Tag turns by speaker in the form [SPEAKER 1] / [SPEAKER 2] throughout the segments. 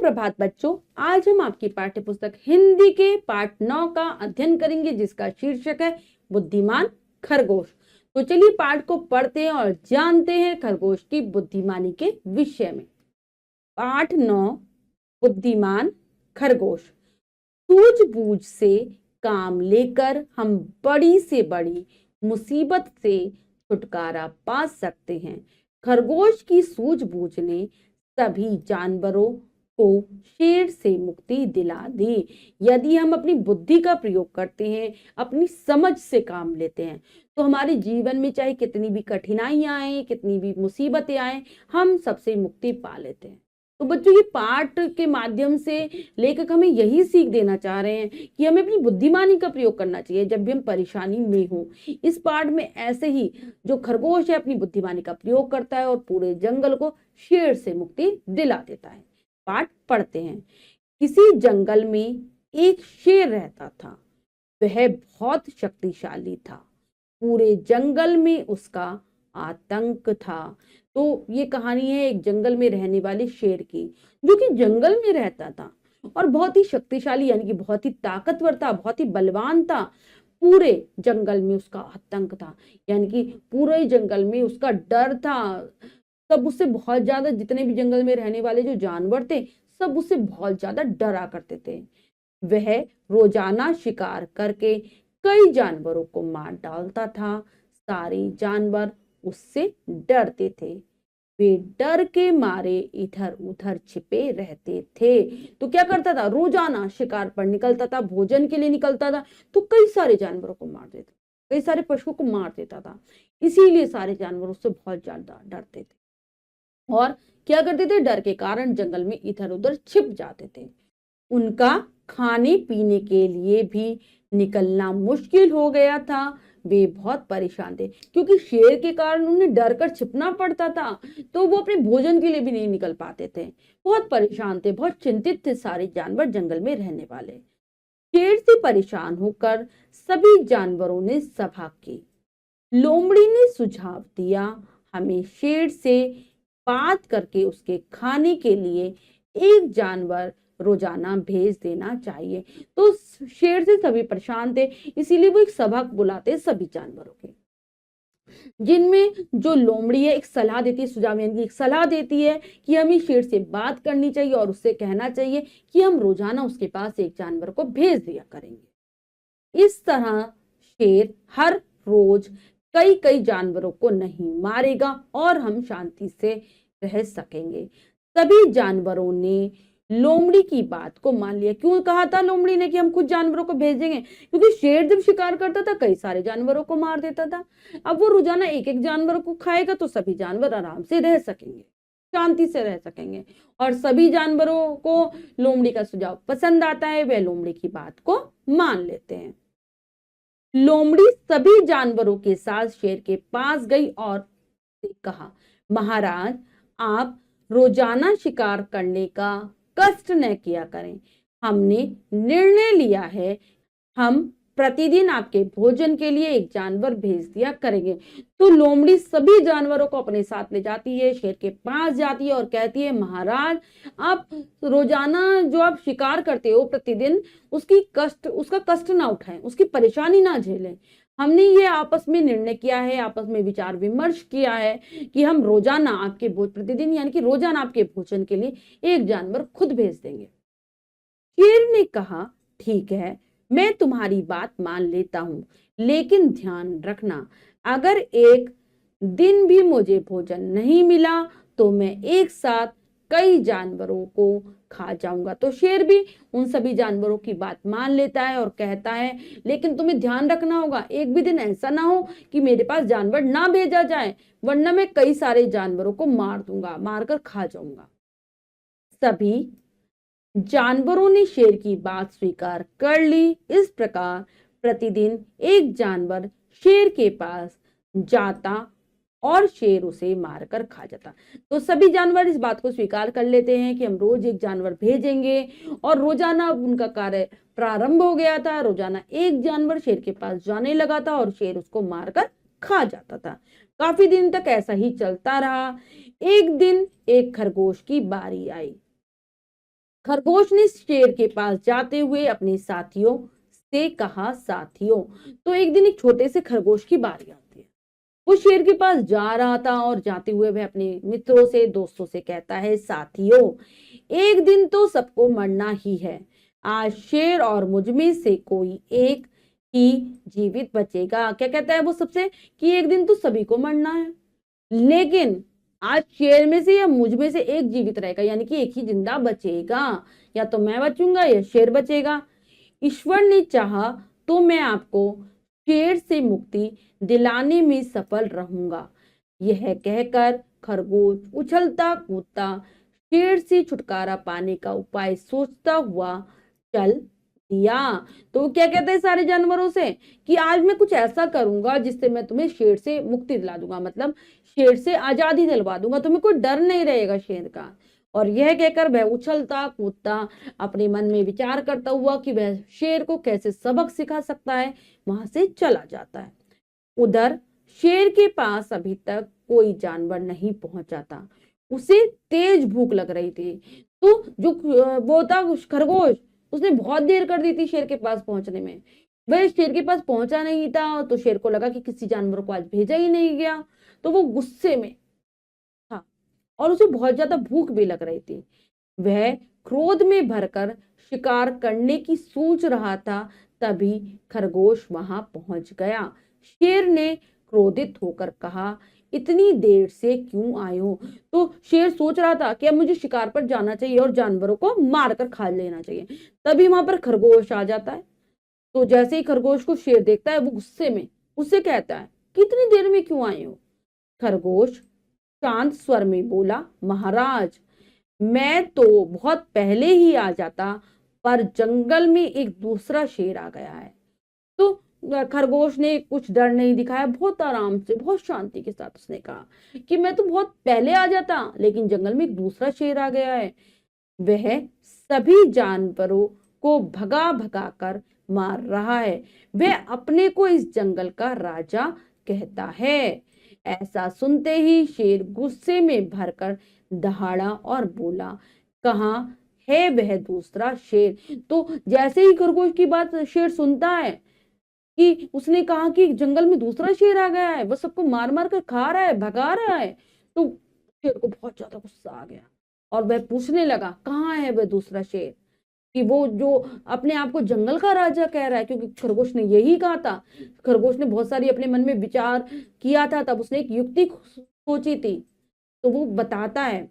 [SPEAKER 1] सुप्रभात बच्चों, आज हम आपकी पाठ्य पुस्तक हिंदी के पाठ 9 का अध्ययन करेंगे जिसका शीर्षक है बुद्धिमान खरगोश। तो चलिए पाठ को पढ़ते हैं और जानते हैं खरगोश की बुद्धिमानी के विषय में। पाठ 9 बुद्धिमान खरगोश। सूझबूझ से काम लेकर हम बड़ी से बड़ी मुसीबत से छुटकारा पा सकते हैं। खरगोश की सूझबूझ ने सभी जानवरों को शेर से मुक्ति दिला दी। यदि हम अपनी बुद्धि का प्रयोग करते हैं, अपनी समझ से काम लेते हैं, तो हमारे जीवन में चाहे कितनी भी कठिनाइयां आए, कितनी भी मुसीबतें आए, हम सबसे मुक्ति पा लेते हैं। तो बच्चों, ये पाठ के माध्यम से लेखक हमें यही सीख देना चाह रहे हैं कि हमें अपनी बुद्धिमानी का प्रयोग करना चाहिए जब भी हम परेशानी में हो। इस पाठ में ऐसे ही जो खरगोश है अपनी बुद्धिमानी का प्रयोग करता है और पूरे जंगल को शेर से मुक्ति दिला देता है। पाठ पढ़ते हैं। किसी जंगल में एक शेर रहता था। वह बहुत शक्तिशाली था। पूरे जंगल में उसका आतंक था। तो ये कहानी है एक जंगल में रहने वाले शेर की, जो कि जंगल में रहता था और बहुत ही शक्तिशाली यानी कि बहुत ही ताकतवर था, बहुत ही बलवान था। पूरे जंगल में उसका आतंक था, यानी कि पूरे जंगल में उसका डर था। सब उससे बहुत ज्यादा, जितने भी जंगल में रहने वाले जो जानवर थे, सब उससे बहुत ज्यादा डरा करते थे। वह रोजाना शिकार करके कई जानवरों को मार डालता था। सारे जानवर उससे डरते थे। वे डर के मारे इधर उधर छिपे रहते थे। तो क्या करता था, रोजाना शिकार पर निकलता था, भोजन के लिए निकलता था, तो कई सारे जानवरों को मार देता, कई सारे पशुओं को मार देता था। इसीलिए सारे जानवर उससे बहुत ज्यादा डरते थे और क्या करते थे, डर के कारण जंगल में इधर उधर छिप जाते थे। उनका खाने पीने के लिए भी निकलना मुश्किल हो गया था। वे बहुत परेशान थे क्योंकि शेर के कारण उन्हें डर कर छिपना पड़ता था, तो वो अपने भोजन के लिए भी नहीं निकल पाते थे। बहुत परेशान थे, बहुत चिंतित थे सारे जानवर जंगल में रहने वाले। शेर से परेशान होकर सभी जानवरों ने सभा की। लोमड़ी ने सुझाव दिया, हमें शेर से बात करके उसके खाने के लिए एक जानवर रोजाना भेज देना चाहिए। तो शेर से सभी परेशान थे, इसीलिए वो एक सभा बुलाते सभी जानवरों के, जिनमें जो लोमड़ी है एक सलाह देती है, सुझाव यानी एक सलाह देती है कि हमें शेर से बात करनी चाहिए और उससे कहना चाहिए कि हम रोजाना उसके पास एक जानवर को भेज दिया करेंगे। इस तरह शेर हर रोज कई कई जानवरों को नहीं मारेगा और हम शांति से रह सकेंगे। सभी जानवरों ने लोमड़ी की बात को मान लिया। क्यों कहा था लोमड़ी ने कि हम खुद जानवरों को भेजेंगे? क्योंकि शेर जब शिकार करता था कई सारे जानवरों को मार देता था। अब वो रोजाना एक एक जानवर को खाएगा तो सभी जानवर आराम से रह सकेंगे, शांति से रह सकेंगे। और सभी जानवरों को लोमड़ी का सुझाव पसंद आता है, वे लोमड़ी की बात को मान लेते हैं। लोमड़ी सभी जानवरों के साथ शेर के पास गई और कहा, महाराज, आप रोजाना शिकार करने का कष्ट न किया करें। हमने निर्णय लिया है, हम प्रतिदिन आपके भोजन के लिए एक जानवर भेज दिया करेंगे। तो लोमड़ी सभी जानवरों को अपने साथ ले जाती है, शेर के पास जाती है और कहती है, महाराज, आप रोजाना जो आप शिकार करते हो प्रतिदिन, उसका कष्ट ना उठाएं, उसकी परेशानी ना झेलें। हमने ये आपस में निर्णय किया है, आपस में विचार विमर्श किया है कि हम रोजाना आपके प्रतिदिन यानी कि रोजाना आपके भोजन के लिए एक जानवर खुद भेज देंगे। शेर ने कहा, ठीक है, मैं तुम्हारी बात मान लेता हूं, लेकिन ध्यान रखना, अगर एक दिन भी मुझे भोजन नहीं मिला तो मैं एक साथ कई जानवरों को खा जाऊंगा। तो शेर भी उन सभी जानवरों की बात मान लेता है और कहता है, लेकिन तुम्हें ध्यान रखना होगा, एक भी दिन ऐसा ना हो कि मेरे पास जानवर ना भेजा जाए, वरना मैं कई सारे जानवरों को मार दूंगा, मारकर खा जाऊंगा। सभी जानवरों ने शेर की बात स्वीकार कर ली। इस प्रकार प्रतिदिन एक जानवर शेर के पास जाता और शेर उसे मारकर खा जाता। तो सभी जानवर इस बात को स्वीकार कर लेते हैं कि हम रोज एक जानवर भेजेंगे और रोजाना उनका कार्य प्रारंभ हो गया था। रोजाना एक जानवर शेर के पास जाने लगा था और शेर उसको मारकर खा जाता था। काफी दिन तक ऐसा ही चलता रहा। एक दिन एक खरगोश की बारी आई। खरगोश ने शेर के पास जाते हुए अपने साथियों से कहा, साथियों। तो एक दिन एक छोटे से खरगोश की बारी आती है। वो शेर के पास जा रहा था और जाते हुए वह अपने मित्रों से, दोस्तों से कहता है, साथियों, एक दिन तो सबको मरना ही है। आज शेर और मुझ में से कोई एक ही जीवित बचेगा। क्या कहता है वो सबसे, कि एक दिन तो सभी को मरना है, लेकिन आज शेर में से या मुझ में से एक जीवित रहेगा, यानी कि एक ही जिंदा बचेगा। या तो मैं बचूंगा या शेर बचेगा। ईश्वर ने चाहा तो मैं आपको शेर से मुक्ति दिलाने में सफल रहूंगा। यह कहकर खरगोश उछलता कूदता शेर से छुटकारा पाने का उपाय सोचता हुआ चल दिया। तो वो क्या कहते हैं सारे जानवरों से, कि आज मैं कुछ ऐसा करूंगा जिससे मैं तुम्हें शेर से मुक्ति दिला दूंगा, मतलब शेर से आजादी दिलवा दूंगा, तुम्हें कोई डर नहीं रहेगा शेर का। और यह कहकर वह उछलता कूदता अपने मन में विचार करता हुआ कि वह शेर को कैसे सबक सिखा सकता है, वहां से चला जाता है। उधर शेर के पास अभी तक कोई जानवर नहीं पहुंचा था। उसे तेज भूख लग रही थी। तो जो वो था खरगोश, उसने बहुत देर कर दी थी शेर के पास पहुंचने में। वह शेर के पास पहुंचा नहीं था, तो शेर को लगा कि किसी जानवर को आज भेजा ही नहीं गया। तो वो गुस्से में था और उसे बहुत ज्यादा भूख भी लग रही थी। वह क्रोध में भरकर शिकार करने की सोच रहा था, तभी खरगोश वहां पहुंच गया। शेर ने क्रोधित होकर कहा, इतनी देर से क्यों आए हो? तो शेर सोच रहा था कि अब मुझे शिकार पर जाना चाहिए और जानवरों को मारकर खा लेना चाहिए। तभी वहां पर खरगोश आ जाता है। तो जैसे ही खरगोश को शेर देखता है, वो गुस्से में उससे कहता है, कितनी देर में क्यों आए हो? खरगोश शांत स्वर में बोला, महाराज, मैं तो बहुत पहले ही आ जाता, पर जंगल में एक दूसरा शेर आ गया है। तो खरगोश ने कुछ डर नहीं दिखाया, बहुत आराम से, बहुत शांति के साथ उसने कहा कि मैं तो बहुत पहले आ जाता, लेकिन जंगल में एक दूसरा शेर आ गया है। वह सभी जानवरों को भगा भगा कर मार रहा है। वह अपने को इस जंगल का राजा कहता है। ऐसा सुनते ही शेर गुस्से में भरकर दहाड़ा और बोला, कहाँ है वह दूसरा शेर? तो जैसे ही खरगोश की बात शेर सुनता है कि उसने कहा कि जंगल में दूसरा शेर आ गया है, वो सबको मार मार कर खा रहा है, भगा रहा है, तो शेर को बहुत ज्यादा गुस्सा आ गया और वह पूछने लगा, कहाँ है वह दूसरा शेर, कि वो जो अपने आप को जंगल का राजा कह रहा है, क्योंकि खरगोश ने यही कहा था। खरगोश ने बहुत सारी अपने मन में विचार किया था, तब उसने एक युक्ति सोची थी। तो वो बताता है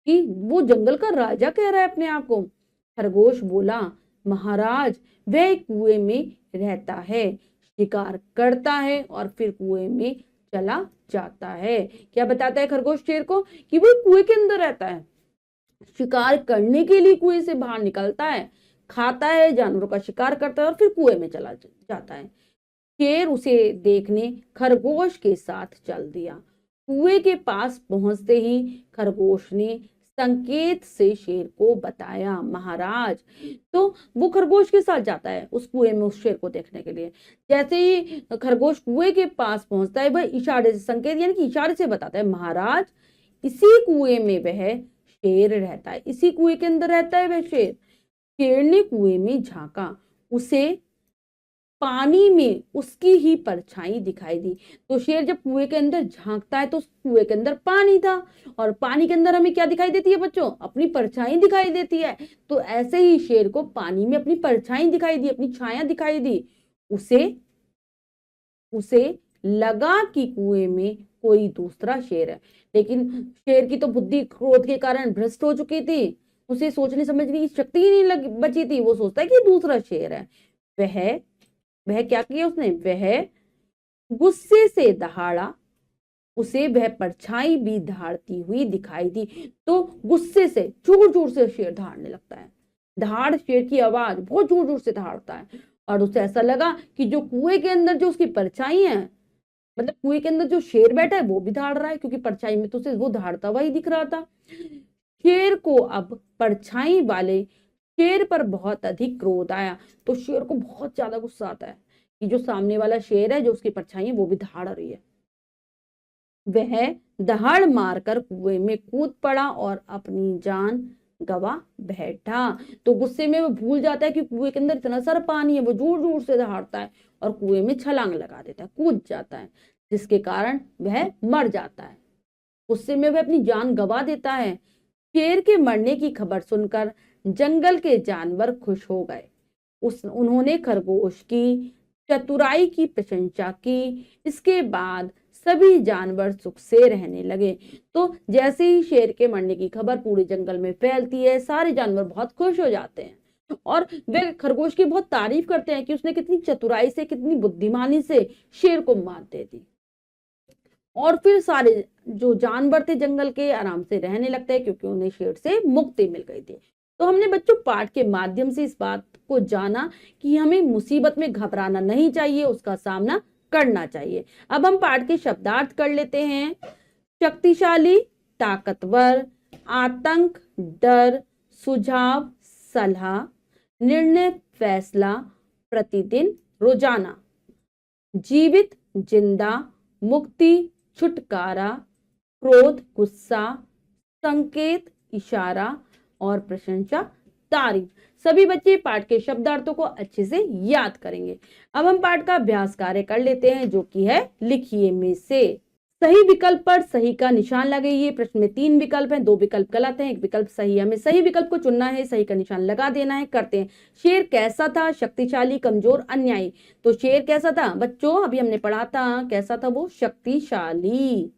[SPEAKER 1] कि वो जंगल का राजा कह रहा है अपने आप को। खरगोश बोला, महाराज, वह एक कुएं में रहता है, शिकार करता है और फिर कुएं में चला जाता है। क्या बताता है खरगोश शेर को, कि वो कुएं के अंदर रहता है, शिकार करने के लिए कुएं से बाहर निकलता है, खाता है, जानवरों का शिकार करता है और फिर कुएं में चला जाता है। शेर उसे देखने खरगोश के साथ चल दिया। कुएं के पास पहुंचते ही खरगोश ने संकेत से शेर को बताया, महाराज। तो वो खरगोश के साथ जाता है उस कुएं में उस शेर को देखने के लिए। जैसे ही खरगोश कुएं के पास पहुंचता है, वह इशारे से, संकेत यानी कि इशारे से बताता है, महाराज, इसी कुएं में वह शेर रहता है, इसी कुएं के अंदर रहता है वह शेर। शेर ने कुएं में झांका, उसे पानी में उसकी ही परछाई दिखाई दी। तो शेर जब कुएं के अंदर झांकता है तो उस कुएं के अंदर पानी था, और पानी के अंदर हमें क्या दिखाई देती है बच्चों? अपनी परछाई दिखाई देती है। तो ऐसे ही शेर को पानी में अपनी परछाई दिखाई दी, अपनी छाया दिखाई दी। उसे उसे लगा कि कुएं में कोई दूसरा शेर है, लेकिन शेर की तो बुद्धि क्रोध के कारण भ्रष्ट हो चुकी थी। उसे सोचने समझने की शक्ति ही नहीं बची थी। वो सोचता है कि दूसरा शेर है। वह क्या किया उसने? वह गुस्से से दहाड़ा। उसे वह परछाई भी दहाड़ती हुई दिखाई दी। तो गुस्से से जोर जोर से शेर दहाड़ने लगता है। दहाड़, शेर की आवाज, बहुत जोर जोर से दहाड़ता है। और उसे ऐसा लगा कि जो कुएं के अंदर जो उसकी परछाई है, मतलब कुएं के अंदर जो शेर बैठा है वो भी दहाड़ रहा है, क्योंकि परछाई में तो उसे वो दहाड़ता हुआ ही दिख रहा था। शेर को अब परछाई वाले शेर पर बहुत अधिक क्रोध आया। तो शेर को बहुत ज्यादा गुस्सा आता है कि जो सामने वाला शेर है, जो उसकी परछाई है, वो भी दहाड़ रही है। वह दहाड़ मारकर कुएं में कूद पड़ा और अपनी जान गवा बैठा। तो गुस्से में वो भूल जाता है कि कुएं के अंदर इतना सारा पानी है, वो जोर जोर से दहाड़ता है और कुएं में छलांग लगा देता है, कूद जाता है, जिसके कारण वह मर जाता है। गुस्से में वह अपनी जान गंवा देता है। शेर के मरने की खबर सुनकर जंगल के जानवर खुश हो गए। उन्होंने खरगोश की चतुराई की प्रशंसा की। इसके बाद सभी जानवर सुख से रहने लगे। तो जैसे ही शेर के मरने की खबर पूरे जंगल में फैलती है, सारे जानवर बहुत खुश हो जाते हैं और वे खरगोश की बहुत तारीफ करते हैं कि उसने कितनी चतुराई से, कितनी बुद्धिमानी से शेर को मात दे दी। और फिर सारे जो जानवर थे जंगल के आराम से रहने लगते हैं, क्योंकि उन्हें शेर से मुक्ति मिल गई थी। तो हमने बच्चों पाठ के माध्यम से इस बात को जाना कि हमें मुसीबत में घबराना नहीं चाहिए, उसका सामना करना चाहिए। अब हम पाठ के शब्दार्थ कर लेते हैं। शक्तिशाली, ताकतवर, आतंक, डर, सुझाव, सलाह, निर्णय, फैसला, प्रतिदिन, रोजाना, जीवित, जिंदा, मुक्ति, छुटकारा, क्रोध, गुस्सा, संकेत, इशारा और प्रशंसा, तारीफ। सभी बच्चे पाठ के शब्दार्थों को अच्छे से याद करेंगे। अब हम पाठ का अभ्यास कार्य कर लेते हैं, जो कि है लिखिए में से। सही विकल्प पर सही का निशान लगाइए। प्रश्न में 3 विकल्प हैं, 2 विकल्प गलत हैं, 1 विकल्प सही है। हमें सही विकल्प को चुनना है, सही का निशान लगा देना है। करते हैं। शेर कैसा था? शक्तिशाली, कमजोर, अन्यायी। तो शेर कैसा था बच्चों? अभी हमने पढ़ा था, कैसा था वो? शक्तिशाली।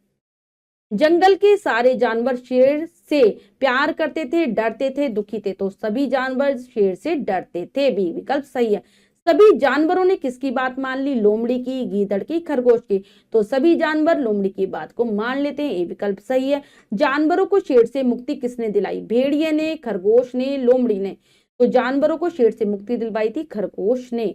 [SPEAKER 1] जंगल के सारे जानवर शेर से प्यार करते थे, डरते थे, दुखी थे। तो सभी जानवर शेर से डरते थे, बी विकल्प सही है। सभी जानवरों ने किसकी बात मान ली? लोमड़ी की, गीदड़ की, खरगोश की। तो सभी जानवर लोमड़ी की बात को मान लेते हैं, ये विकल्प सही है। जानवरों को शेर से मुक्ति किसने दिलाई? भेड़िए ने, खरगोश ने, लोमड़ी ने। तो जानवरों को शेर से मुक्ति दिलवाई थी खरगोश ने।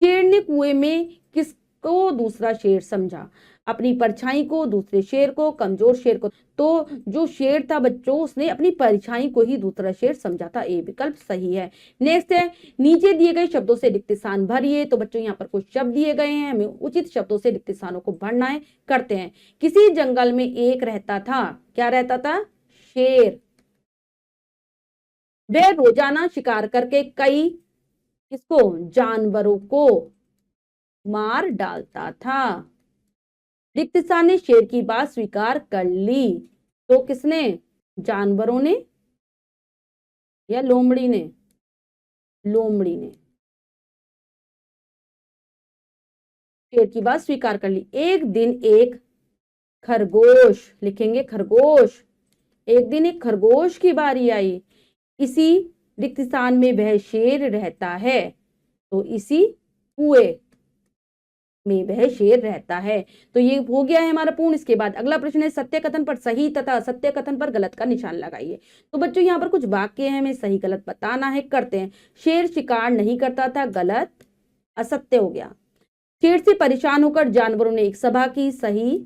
[SPEAKER 1] शेर ने कुएं में किसको दूसरा शेर समझा? अपनी परछाई को, दूसरे शेर को, कमजोर शेर को। तो जो शेर था बच्चों, उसने अपनी परछाई को ही दूसरा शेर समझा था, ए विकल्प सही है। नेक्स्ट है, नीचे दिए गए शब्दों से रिक्त स्थान भरिए। तो बच्चों यहाँ पर कुछ शब्द दिए गए हैं, हमें उचित शब्दों से रिक्त स्थानों को भरना है। करते हैं। किसी जंगल में एक रहता था। क्या रहता था? शेर। वह रोजाना शिकार करके कई किसको? जानवरों को मार डालता था। रिक्त स्थान ने शेर की बात स्वीकार कर ली। तो किसने? जानवरों ने या लोमड़ी ने? लोमड़ी ने शेर की बात स्वीकार कर ली। एक दिन एक खरगोश, लिखेंगे खरगोश। एक दिन एक खरगोश की बारी आई। इसी रिक्त स्थान में वह शेर रहता है। तो इसी कुएं में वह शेर रहता है। तो ये हो गया है हमारा पूर्ण। इसके बाद अगला प्रश्न है, सत्य कथन पर सही तथा असत्य कथन पर गलत का निशान लगाइए। तो बच्चों यहाँ पर कुछ वाक्य हैं, हमें सही गलत बताना है। करते हैं। शेर शिकार नहीं करता था, गलत। असत्य हो गया। शेर से परेशान होकर जानवरों ने एक सभा की, सही।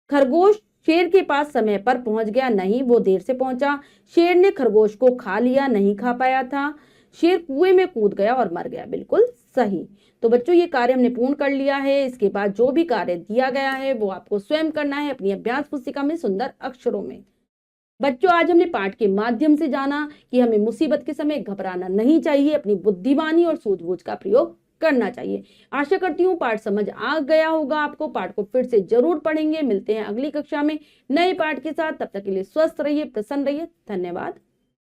[SPEAKER 1] खरगोश शेर के पास समय पर पहुंच गया, नहीं, वो देर से पहुंचा। शेर ने खरगोश को खा लिया, नहीं खा पाया था। शेर कुएं में कूद गया और मर गया, बिल्कुल सही। तो बच्चों ये कार्य हमने पूर्ण कर लिया है। इसके बाद जो भी कार्य दिया गया है वो आपको स्वयं करना है अपनी अभ्यास पुस्तिका में सुंदर अक्षरों में। बच्चों आज हमने पाठ के माध्यम से जाना कि हमें मुसीबत के समय घबराना नहीं चाहिए, अपनी बुद्धिमानी और सूझबूझ का प्रयोग करना चाहिए। आशा करती हूँ पाठ समझ आ गया होगा आपको। पाठ को फिर से जरूर पढ़ेंगे। मिलते हैं अगली कक्षा में नए पाठ के साथ। तब तक के लिए स्वस्थ रहिए, प्रसन्न रहिए। धन्यवाद।